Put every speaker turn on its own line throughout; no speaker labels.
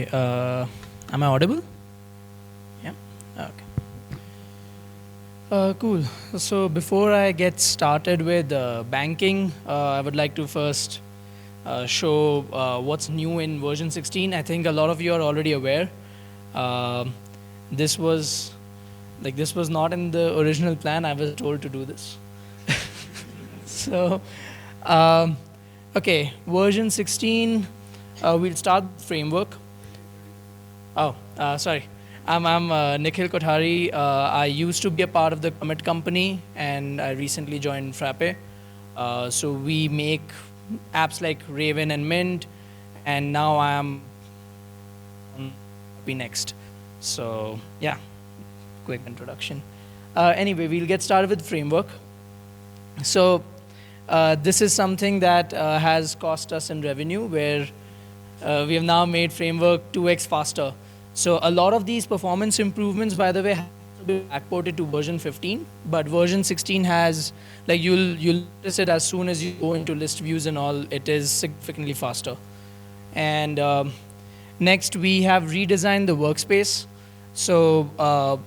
Okay, am I audible? Yeah. Okay. Cool. So before I get started with banking, I would like to first show what's new in version 16. I think a lot of you are already aware. Um this was this was not in the original plan. I was told to do this. So, um, okay, version 16. We'll start with framework. Oh, sorry. I'm Nikhil Kothari. I used to be a part of the commit company, and I recently joined Frappe. So we make apps like Raven and Mint, and now I am on ERPNext. So yeah, quick introduction. Anyway, we'll get started with framework. So this is something that has cost us in revenue, where we have now made framework 2x faster. So a lot of these performance improvements, by the way, have to be backported to version 15, but version 16 has, like, you'll notice it as soon as you go into list views and all, it is significantly faster. And next, we have redesigned the workspace. So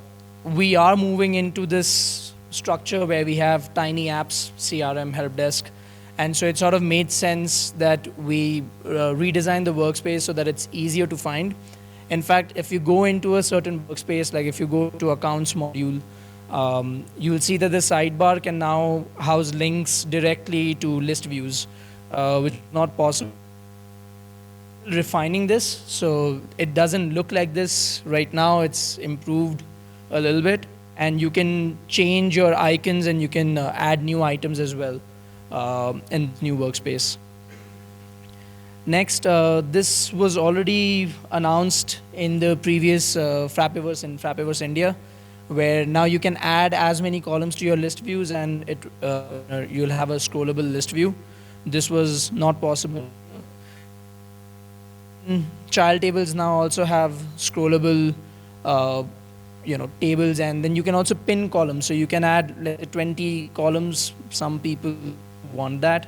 we are moving into this structure where we have tiny apps, CRM, help desk. And so it sort of made sense that we redesign the workspace so that it's easier to find. In fact, if you go into a certain workspace, like if you go to accounts module, you'll see that the sidebar can now house links directly to list views, which is not possible. Refining this, so it doesn't look like this right now. It's improved a little bit, and you can change your icons and you can add new items as well in new workspace. Next, this was already announced in the previous Frappeverse in Frappeverse India, where now you can add as many columns to your list views, and you'll have a scrollable list view. This was not possible. Child tables now also have scrollable, tables, and then you can also pin columns. So you can add 20 columns. Some people want that,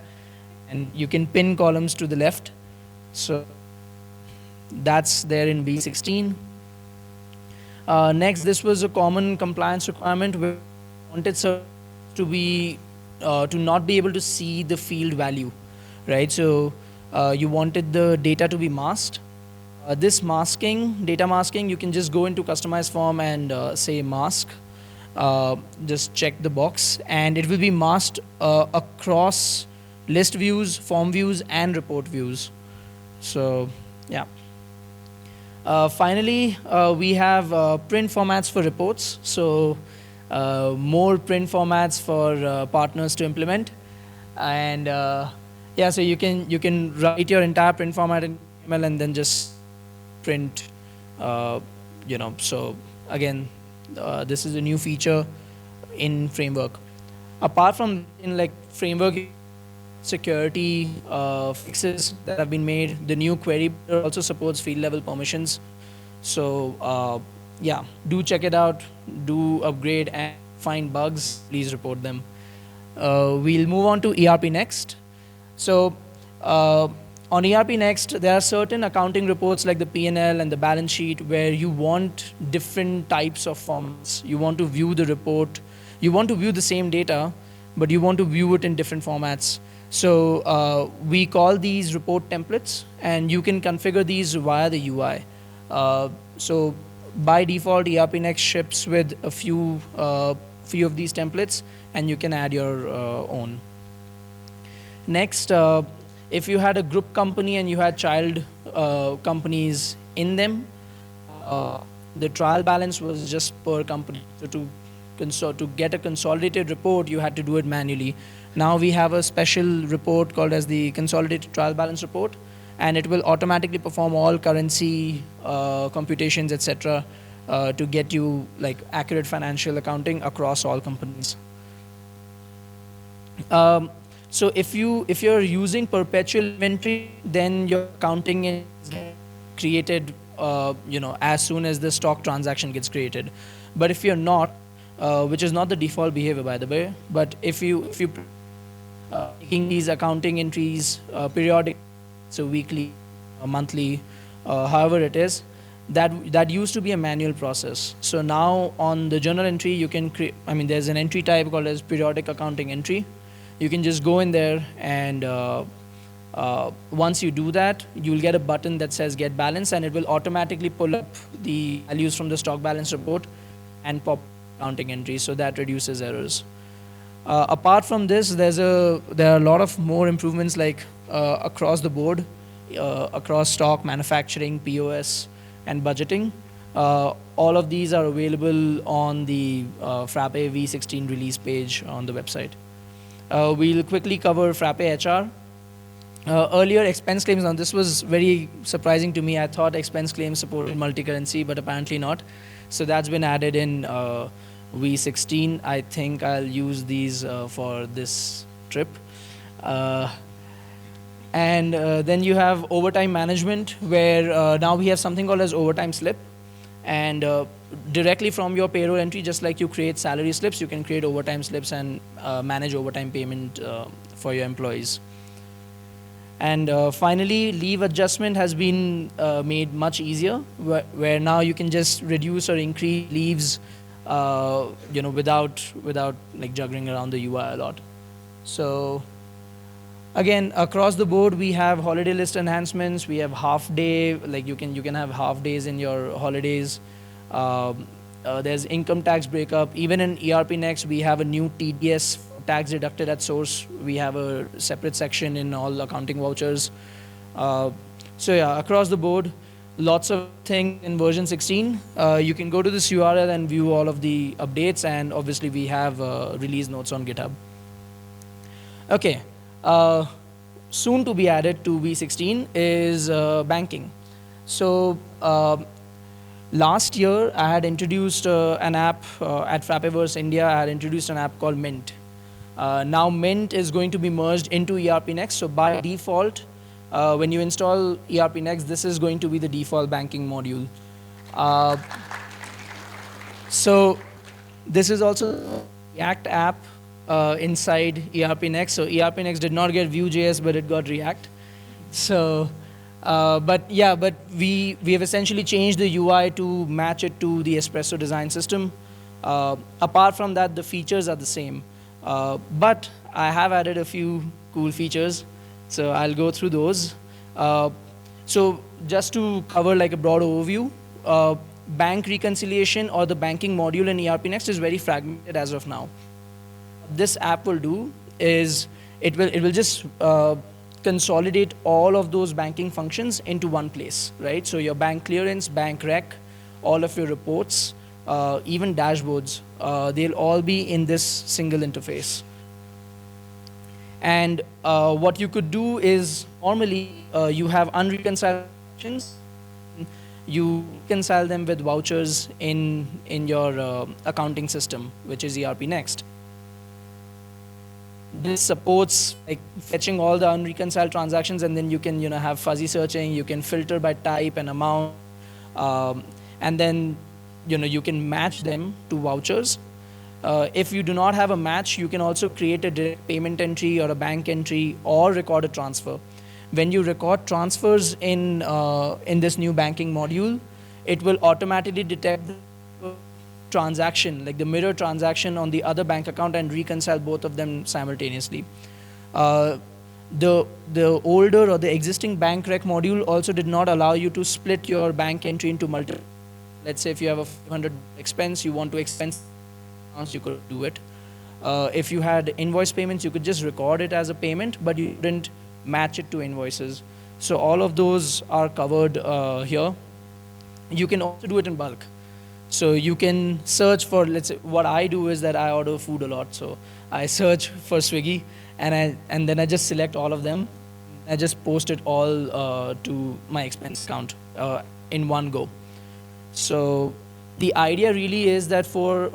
and you can pin columns to the left. So that's there in V16. Next, this was a common compliance requirement where we wanted to be to not be able to see the field value, right? So you wanted the data to be masked. This data masking, you can just go into customize form and say mask. Just check the box, and it will be masked across list views, form views, and report views. So yeah. Finally, we have print formats for reports. So more print formats for partners to implement, and yeah, so you can write your entire print format in HTML and then just print. So again, this is a new feature in framework. Apart from in framework security fixes that have been made, the new query builder also supports field level permissions. So yeah, do check it out, do upgrade, and find bugs, please report them. We'll move on to ERPNext. So on ERPNext, there are certain accounting reports like the P&L and the balance sheet where you want different types of formats. You want to view the report, you want to view the same data, but you want to view it in different formats. So we call these report templates, and you can configure these via the UI. So by default, ERPNext ships with a few of these templates, and you can add your own. Next, if you had a group company and you had child companies in them, the trial balance was just per company. So to get a consolidated report, you had to do it manually. Now we have a special report called as the consolidated trial balance report, and it will automatically perform all currency computations, etc., to get you accurate financial accounting across all companies. So if you're using perpetual inventory, then your accounting is created as soon as the stock transaction gets created. But if you're not, which is not the default behavior, by the way, but if you making these accounting entries periodic, so weekly, monthly, however it is, that used to be a manual process. So now on the journal entry, you can create, I mean, there's an entry type called as periodic accounting entry. You can just go in there and once you do that, you'll get a button that says get balance, and it will automatically pull up the values from the stock balance report and pop accounting entries, so that reduces errors. Apart from this, there are a lot of more improvements like across the board, across stock, manufacturing, POS, and budgeting. All of these are available on the Frappe V16 release page on the website. We'll quickly cover Frappe HR. Earlier, expense claims, now this was very surprising to me. I thought expense claims supported multi-currency, but apparently not. So that's been added in V16. I think I'll use these for this trip. And then you have overtime management, where now we have something called as overtime slip. And directly from your payroll entry, just like you create salary slips, you can create overtime slips and manage overtime payment for your employees. And finally, leave adjustment has been made much easier, where now you can just reduce or increase leaves, without like juggling around the UI a lot. So again, across the board, we have holiday list enhancements. We have half day, like you can have half days in your holidays. There's income tax breakup. Even in ERPNext, we have a new TDS, tax deducted at source. We have a separate section in all accounting vouchers. So yeah, across the board, lots of things in version 16. You can go to this URL and view all of the updates, and obviously we have release notes on GitHub. Okay, soon to be added to V16 is banking. So last year I had introduced an app at Frappeverse India. I had introduced an app called Mint. Now Mint is going to be merged into ERPNext. So by default, when you install ERPNext, this is going to be the default banking module. So this is also a React app inside ERPNext. So ERPNext did not get Vue.js, but it got React. So, but we have essentially changed the UI to match it to the Espresso design system. Apart from that, the features are the same. But I have added a few cool features, so I'll go through those. So just to cover like a broad overview, bank reconciliation or the banking module in ERPNext is very fragmented as of now. This app will do is it will just consolidate all of those banking functions into one place, right? So your bank clearance, bank rec, all of your reports, even dashboards, they'll all be in this single interface. And what you could do is normally you have unreconciled functions. You reconcile them with vouchers in your accounting system, which is ERPNext. This supports like fetching all the unreconciled transactions, and then you can have fuzzy searching. You can filter by type and amount, and then you can match them to vouchers. If you do not have a match, you can also create a direct payment entry or a bank entry or record a transfer. When you record transfers in this new banking module, it will automatically detect the transaction, like the mirror transaction on the other bank account, and reconcile both of them simultaneously. The older or the existing bank rec module also did not allow you to split your bank entry into multiple. Let's say if you have a 500 expense, you want to expense, you could do it. If you had invoice payments, you could just record it as a payment, but you couldn't match it to invoices. So all of those are covered here. You can also do it in bulk. So you can search for, let's say, what I do is that I order food a lot. So I search for Swiggy, and then I just select all of them. I just post it all to my expense account in one go. So the idea really is that for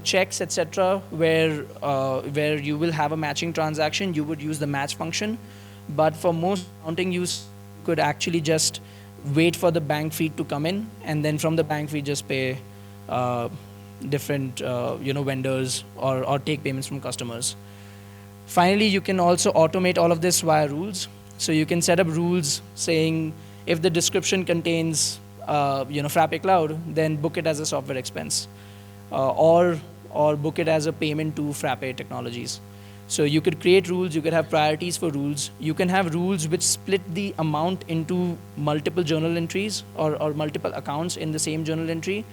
checks, etc., where you will have a matching transaction, you would use the match function. But for most accounting use, you could actually just wait for the bank feed to come in, and then from the bank feed just pay different vendors or take payments from customers. Finally, you can also automate all of this via rules. So you can set up rules saying If the description contains Frappe Cloud, then book it as a software expense, or book it as a payment to Frappe Technologies. So you could create rules, you could have priorities for rules. You can have rules which split the amount into multiple journal entries or multiple accounts in the same journal entry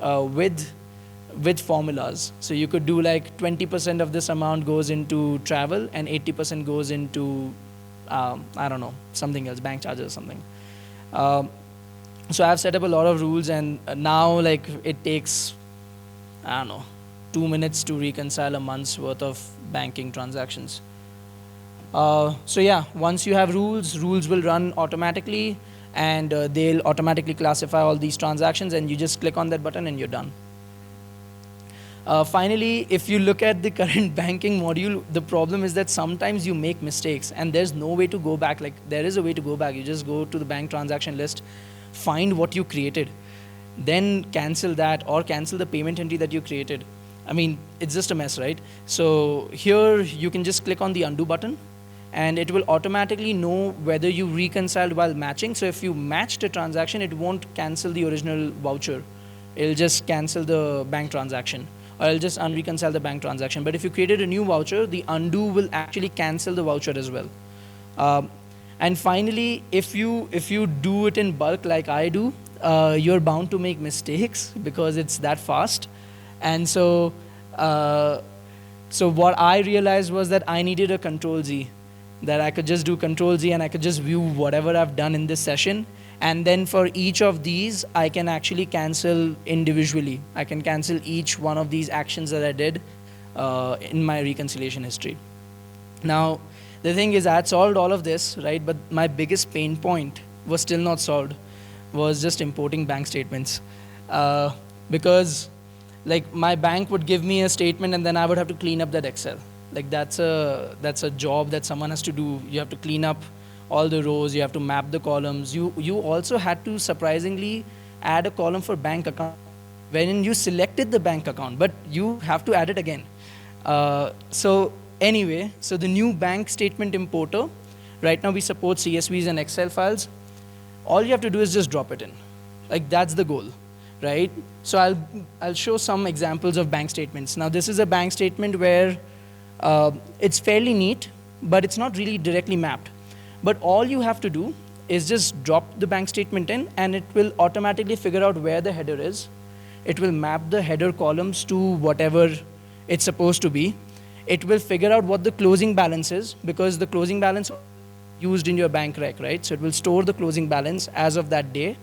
with formulas. So you could do like 20% of this amount goes into travel and 80% goes into, I don't know, something else, bank charges or something. So I've set up a lot of rules, and now like it takes, I don't know, 2 minutes to reconcile a month's worth of banking transactions. So yeah, once you have rules will run automatically, and they'll automatically classify all these transactions, and you just click on that button and you're done. Finally, if you look at the current banking module, the problem is that sometimes you make mistakes and there's no way to go back. Like, there is a way to go back. You just go to the bank transaction list, find what you created, then cancel that or cancel the payment entry that you created. I mean, it's just a mess, right? So here you can just click on the undo button and it will automatically know whether you reconciled while matching. So if you matched a transaction, it won't cancel the original voucher. It'll just cancel the bank transaction, or I'll just unreconcile the bank transaction. But if you created a new voucher, the undo will actually cancel the voucher as well. And finally, if you do it in bulk like I do, you're bound to make mistakes because it's that fast. And so what I realized was that I needed a Control Z, that I could just do Control Z and I could just view whatever I've done in this session. And then for each of these, I can actually cancel individually. I can cancel each one of these actions that I did in my reconciliation history. Now, the thing is, I had solved all of this, right? But my biggest pain point was still not solved, was just importing bank statements. Because like my bank would give me a statement and then I would have to clean up that Excel. Like that's a job that someone has to do. You have to clean up all the rows, you have to map the columns. You also had to surprisingly add a column for bank account when you selected the bank account, but you have to add it again. So anyway, so the new bank statement importer, right now we support CSVs and Excel files. All you have to do is just drop it in. Like that's the goal, right? So I'll show some examples of bank statements. Now this is a bank statement where it's fairly neat, but it's not really directly mapped. But all you have to do is just drop the bank statement in and it will automatically figure out where the header is. It will map the header columns to whatever it's supposed to be. It will figure out what the closing balance is, because the closing balance used in your bank rec, right? So it will store the closing balance as of that day.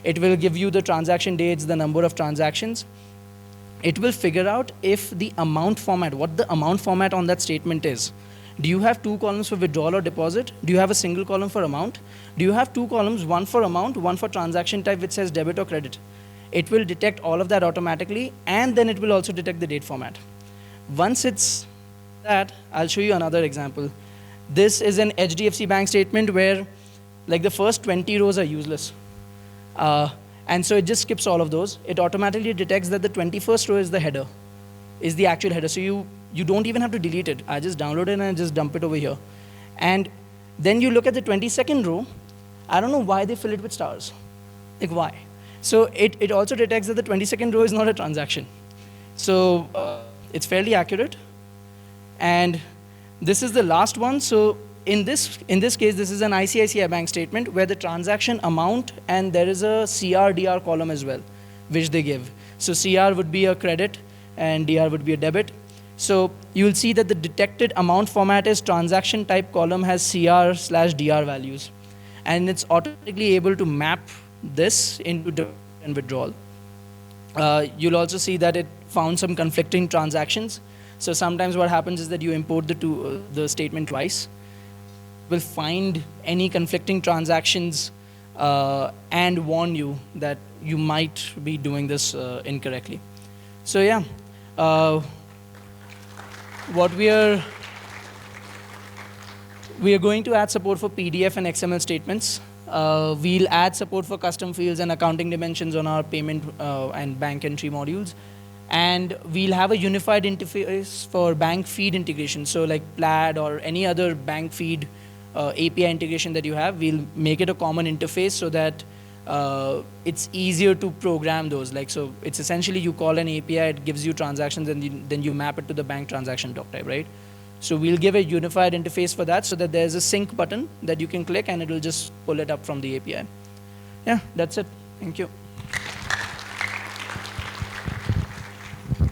It will give you the transaction dates, the number of transactions. It will figure out if the amount format, what the amount format on that statement is. Do you have two columns for withdrawal or deposit? Do you have a single column for amount? Do you have two columns, one for amount, one for transaction type which says debit or credit? It will detect all of that automatically, and then it will also detect the date format. Once it's that, I'll show you another example. This is an HDFC bank statement where like the first 20 rows are useless. And so it just skips all of those. It automatically detects that the 21st row is the header, is the actual header. So you don't even have to delete it. I just download it and I just dump it over here. And then you look at the 22nd row. I don't know why they fill it with stars. Like why? So it also detects that the 22nd row is not a transaction. So it's fairly accurate. And this is the last one. So in this case, this is an ICICI bank statement where the transaction amount and there is a CR/DR column as well, which they give. So CR would be a credit and DR would be a debit. So you'll see that the detected amount format is transaction type column has CR/DR values. And it's automatically able to map this into debit and withdrawal. You'll also see that it found some conflicting transactions. So sometimes what happens is that you import the statement twice. Will find any conflicting transactions and warn you that you might be doing this incorrectly. So yeah, what we are going to add support for PDF and XML statements. We'll add support for custom fields and accounting dimensions on our payment and bank entry modules. And we'll have a unified interface for bank feed integration. So like Plaid or any other bank feed API integration that you have, we'll make it a common interface so that it's easier to program those. Like, so it's essentially you call an API, it gives you transactions, and then you map it to the bank transaction doc type, right? So we'll give a unified interface for that so that there's a sync button that you can click and it will just pull it up from the API. Yeah, that's it. Thank you.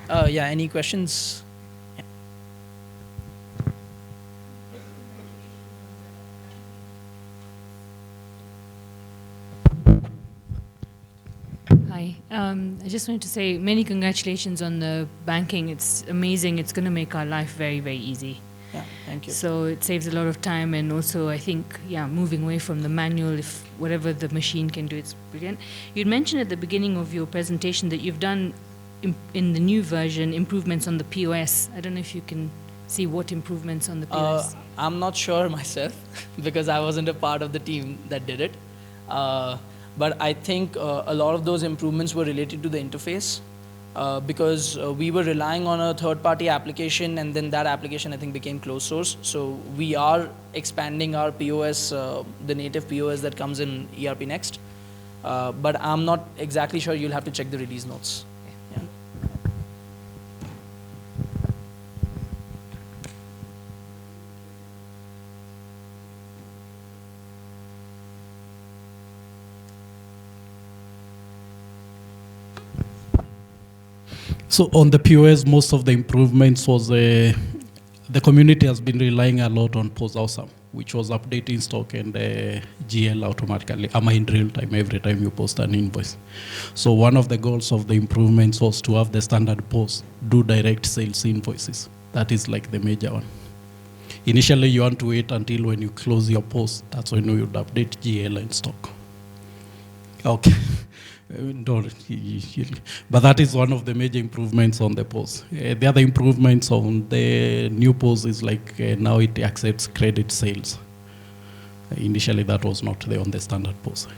Yeah, any questions? Yeah.
Hi. I just wanted to say many congratulations on the banking. It's amazing. It's going to make our life very, very easy.
Yeah, thank you.
So it saves a lot of time, and also I think, yeah, moving away from the manual, if whatever the machine can do, it's brilliant. You'd mentioned at the beginning of your presentation that you've done, in the new version, improvements on the POS. I don't know if you can see what improvements on the POS.
I'm not sure myself because I wasn't a part of the team that did it. But I think a lot of those improvements were related to the interface because we were relying on a third-party application, and then that application I think became closed source. So we are expanding our POS, the native POS that comes in ERPNext. But I'm not exactly sure. You'll have to check the release notes. Yeah.
So on the POS, most of the improvements was the community has been relying a lot on POS Awesome, which was updating stock and GL automatically, in real time, every time you post an invoice. So one of the goals of the improvements was to have the standard POS do direct sales invoices. That is like the major one. Initially, you want to wait until when you close your POS. That's when you would update GL and stock. Okay. But that is one of the major improvements on the POS. The other improvements on the new POS is like now it accepts credit sales. Initially, that was not there on the standard POS.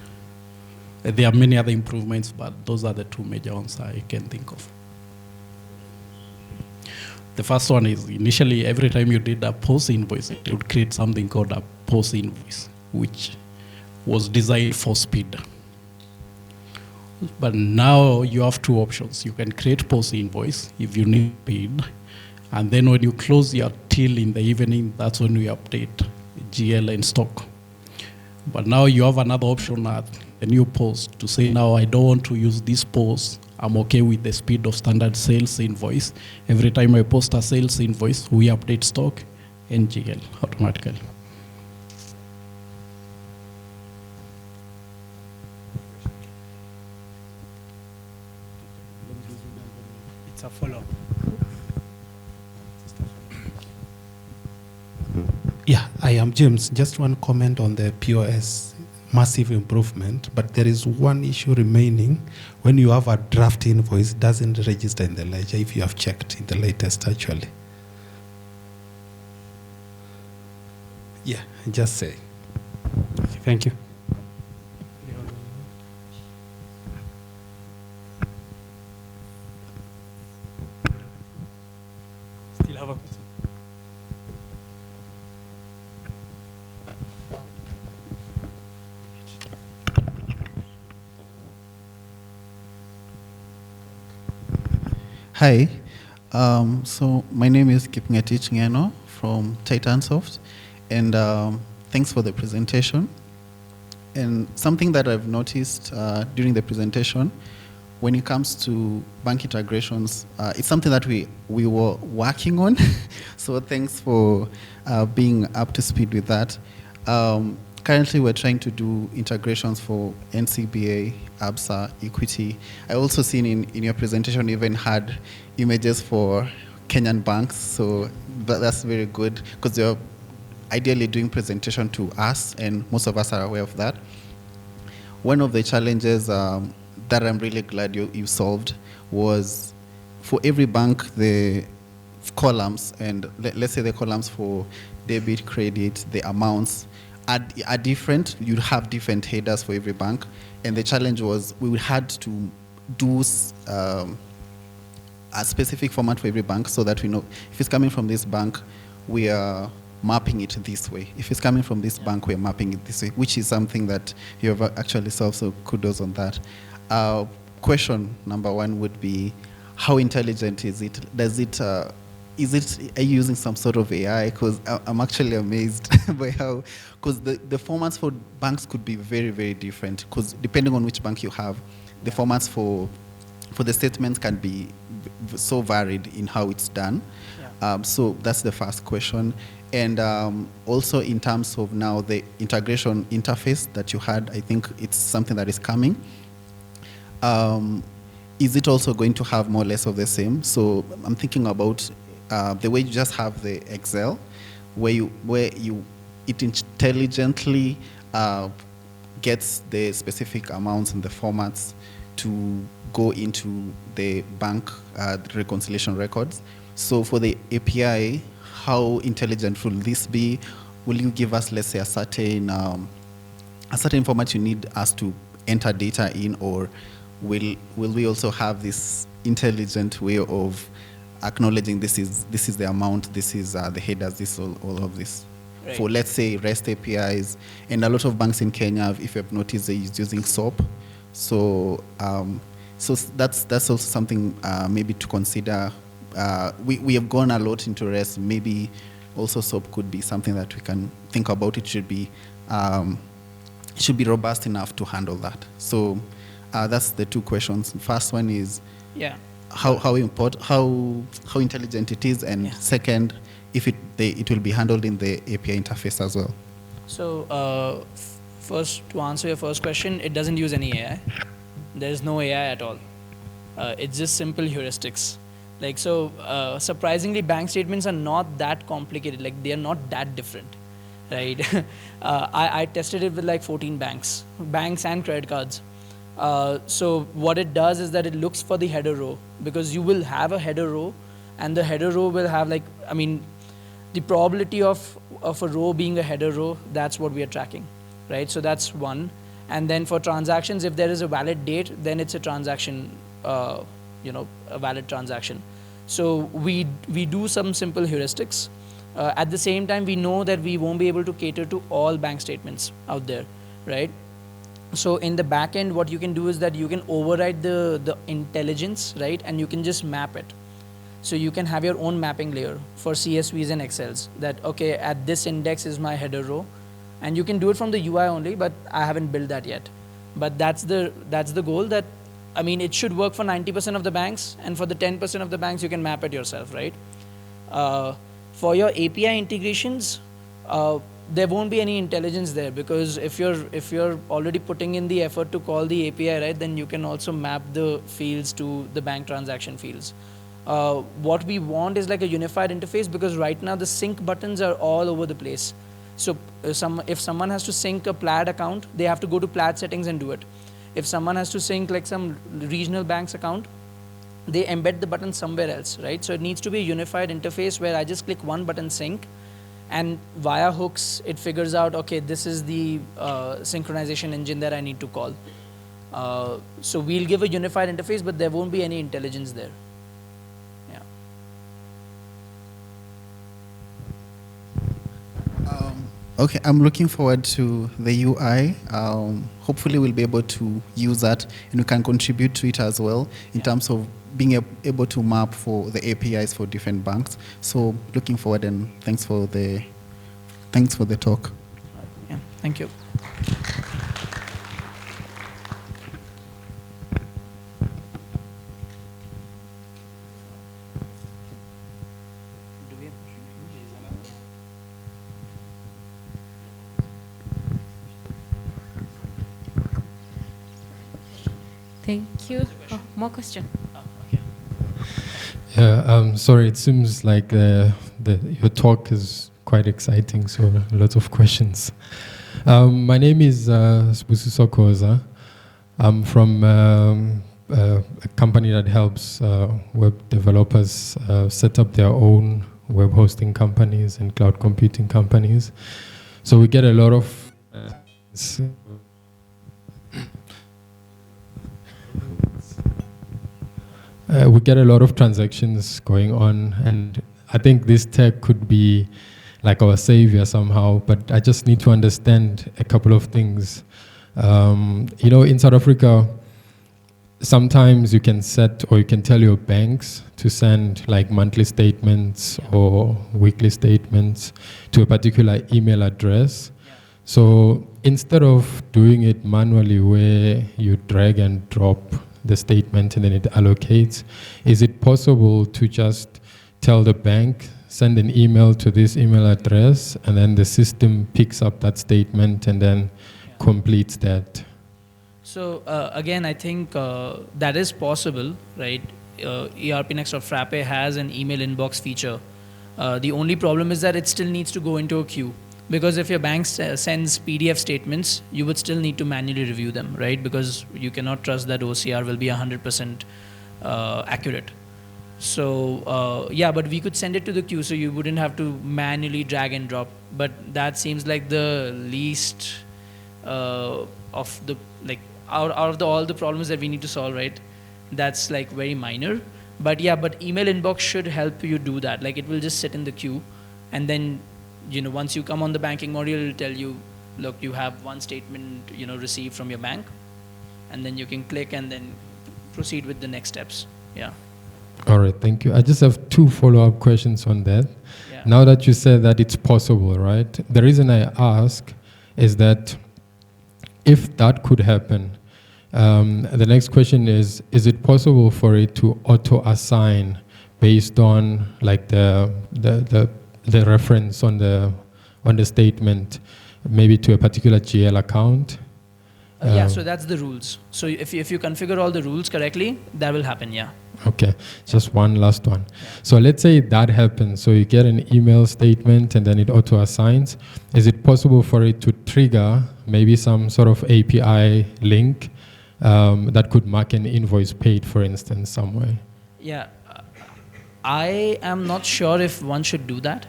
There are many other improvements, but those are the two major ones I can think of. The first one is initially every time you did a POS invoice, it would create something called a POS invoice, which was designed for speed. But now you have two options. You can create POS invoice if you need speed, and then when you close your till in the evening, that's when we update GL and stock. But now you have another option at a new POS to say, now I don't want to use this POS. I'm okay with the speed of standard sales invoice. Every time I post a sales invoice, we update stock and GL automatically.
It's a follow-up. Yeah, I am James. Just one comment on the POS, massive improvement, but there is one issue remaining. When you have a draft invoice, it doesn't register in the ledger if you have checked in the latest actually. Yeah, just say. Thank you. Still have a question?
Hi, so my name is Kipngetich Ngeno from Titansoft, and thanks for the presentation. And something that I've noticed during the presentation, when it comes to bank integrations, it's something that we were working on. So thanks for being up to speed with that. Currently, we're trying to do integrations for NCBA, ABSA, Equity. I also seen in your presentation even had images for Kenyan banks, so that's very good because you're ideally doing presentation to us, and most of us are aware of that. One of the challenges that I'm really glad you solved was for every bank, the columns, and let's say the columns for debit, credit, the amounts, are different. You'd have different headers for every bank, and the challenge was we had to do a specific format for every bank so that we know if it's coming from this bank, we are mapping it this way. If it's coming from this bank, we're mapping it this way, which is something that you have actually solved, so kudos on that. Question number one would be, how intelligent is it? Are you using some sort of AI? Because I'm actually amazed by how, because the formats for banks could be very, very different, because depending on which bank you have, the formats for the statements can be so varied in how it's done. Yeah. So that's the first question. And also in terms of now the integration interface that you had, I think it's something that is coming. Is it also going to have more or less of the same? So I'm thinking about the way you just have the Excel, where it intelligently gets the specific amounts and the formats to go into the bank reconciliation records. So for the API, how intelligent will this be? Will you give us, let's say, a certain format you need us to enter data in, or will we also have this intelligent way of acknowledging this is the amount, this is the headers, this all of this? Right. For, let's say, REST APIs, and a lot of banks in Kenya, if you've noticed, they're using SOAP. So that's also something maybe to consider. We have gone a lot into REST. Maybe also SOAP could be something that we can think about. It should be robust enough to handle that. So that's the two questions. First one is how intelligent it is, and second, if it will be handled in the API interface as well.
So first, to answer your first question, it doesn't use any AI. There's no AI at all. It's just simple heuristics. Like, so surprisingly, bank statements are not that complicated. Like, they are not that different, right? I tested it with like 14 banks and credit cards. So what it does is that it looks for the header row, because you will have a header row, and the header row will have like, I mean, the probability of a row being a header row, that's what we are tracking, right? So that's one. And then for transactions, if there is a valid date, then it's a transaction, a valid transaction. So we do some simple heuristics. At the same time, we know that we won't be able to cater to all bank statements out there, right? So in the back end, what you can do is that you can override the intelligence, right? And you can just map it. So you can have your own mapping layer for CSVs and Excels, that, okay, at this index is my header row. And you can do it from the UI only, but I haven't built that yet. But that's the goal. That, I mean, it should work for 90% of the banks, and for the 10% of the banks, you can map it yourself, right? For your API integrations, there won't be any intelligence there, because if you're already putting in the effort to call the API, right, then you can also map the fields to the bank transaction fields. What we want is like a unified interface, because right now the sync buttons are all over the place. So if someone has to sync a Plaid account, they have to go to Plaid settings and do it. If someone has to sync like some regional bank's account, they embed the button somewhere else, right? So it needs to be a unified interface where I just click one button, sync, and via hooks, it figures out, okay, this is the synchronization engine that I need to call. So we'll give a unified interface, but there won't be any intelligence there.
Okay, I'm looking forward to the UI. Hopefully we'll be able to use that, and we can contribute to it as well in terms of being able to map for the APIs for different banks. So looking forward, and thanks for the talk.
Yeah, thank you.
Thank you. Oh, more question.
Yeah, sorry, it seems like your talk is quite exciting, so lots of questions. My name is Spusiso Koza. I'm from a company that helps web developers set up their own web hosting companies and cloud computing companies. So we get a lot of transactions going on, and I think this tech could be like our savior somehow. But I just need to understand a couple of things. In South Africa, sometimes you can set or you can tell your banks to send like monthly statements or weekly statements to a particular email address. So instead of doing it manually where you drag and drop the statement and then it allocates, is it possible to just tell the bank, send an email to this email address, and then the system picks up that statement and then completes that?
So again, I think that is possible, right? ERPNext or Frappe has an email inbox feature. The only problem is that it still needs to go into a queue. Because if your bank sends PDF statements, you would still need to manually review them, right? Because you cannot trust that OCR will be 100% accurate. So but we could send it to the queue, so you wouldn't have to manually drag and drop. But that seems like the least of the out of all the problems that we need to solve, right? That's like very minor. But email inbox should help you do that. Like it will just sit in the queue, and then once you come on the banking module, it'll tell you, look, you have one statement, received from your bank, and then you can click and then proceed with the next steps. Yeah.
All right, thank you. I just have 2 follow-up questions on that.
Yeah.
Now that you said that it's possible, right? The reason I ask is that if that could happen, the next question is it possible for it to auto-assign based on like the reference on the statement, maybe to a particular GL account?
So that's the rules. So if you configure all the rules correctly, that will happen, yeah.
Okay, just one last one. So let's say that happens. So you get an email statement and then it auto-assigns. Is it possible for it to trigger maybe some sort of API link that could mark an invoice paid, for instance, somewhere?
Yeah, I am not sure if one should do that.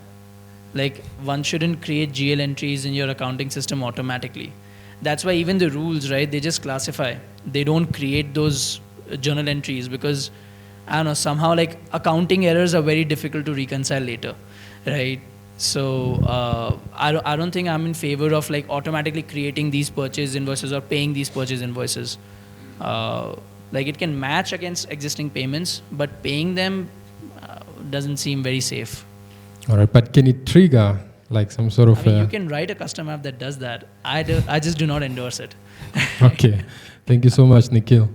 Like one shouldn't create GL entries in your accounting system automatically. That's why even the rules, right, they just classify. They don't create those journal entries because, I don't know, somehow like accounting errors are very difficult to reconcile later, right? So I don't think I'm in favor of like automatically creating these purchase invoices or paying these purchase invoices. Like it can match against existing payments, but paying them doesn't seem very safe.
All right, but can it trigger like some sort of...
you can write a custom app that does that. I just do not endorse it.
Okay. Thank you so much, Nikhil.